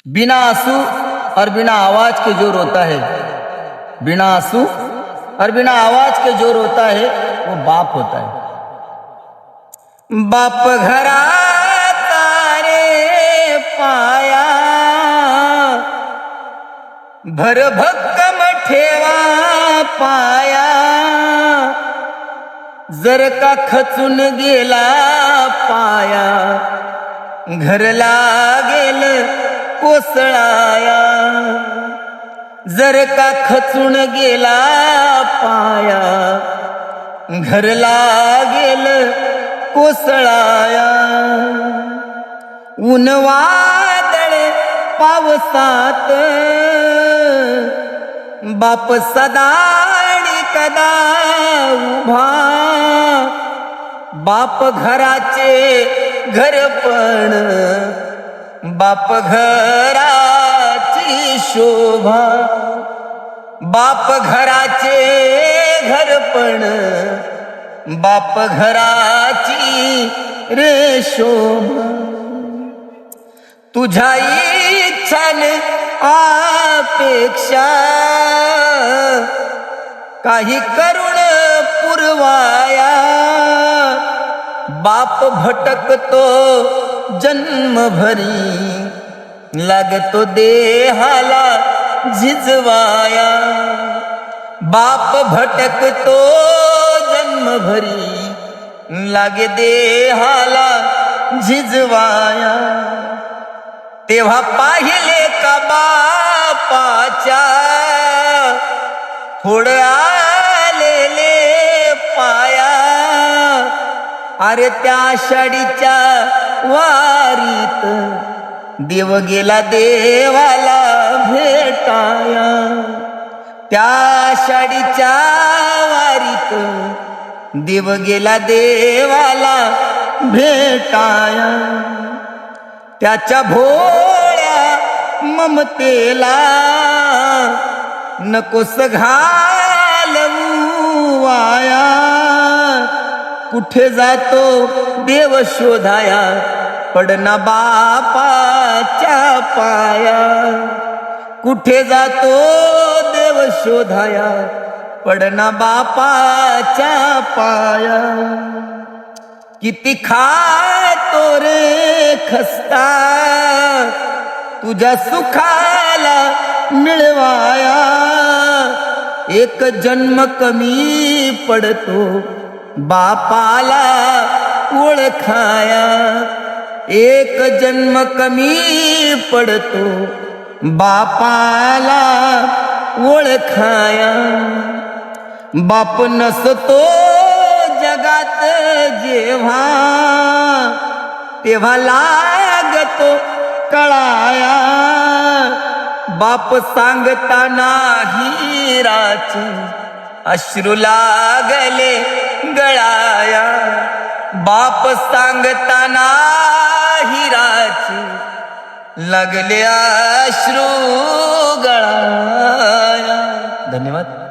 बिना आंसू और बिना आवाज के जो रोता है, बिना आंसू और बिना आवाज के जो रोता है वो बाप होता है। बाप घरा तारे पाया, भर भक्कम ठेवा पाया, जर का खचून गेला पाया, घर लागेल कोसळाया। जर का खचून गेला पाया, घर लागेल कोसळाया। ऊन वादळ पावसात बाप सदा आणि कदा उभा, बाप घराचे घरपण, बाप घराची शोभा, बाप घराचे घरपण, बाप घराची रे शोभा। तुझ्या इच्छाने अपेक्षा काही करुण पुरवाया, बाप भटकतो जन्मभरी, लागतो देहाला झिजवाया। बाप भटकतो जन्मभरी, लागे देहाला झिजवाया। तेव्हा पाहिले का बापाच्या फोड आलेले पाया, अरे त्या आषाढीच्या वारीत देव गेला देवाला भेटाया। त्या आषाढीच्या वारीत देव गेला देवाला भेटाया। त्याच्या भोळ्या ममतेला नकोस घालवू वाया, कुठे जातो देव शोधाया, पडना बापाच्या पाया। कुठे जातो देव शोधाया, पडना बापाच्या पाया। किती खातो रे खस्ता, तुझ्या सुखाला मिळवाया। एक जन्म कमी पडतो बापाला ओळखाया, एक जन्म कमी पडतो बापाला ओळखाया। बाप नसतो जगात जेव्हा, तेव्हा लागतो कळाया। बाप सांगताना हिराची अश्रू लागले गळाया। बाप सांगताना हिराची लागले अश्रू गळाया। धन्यवाद।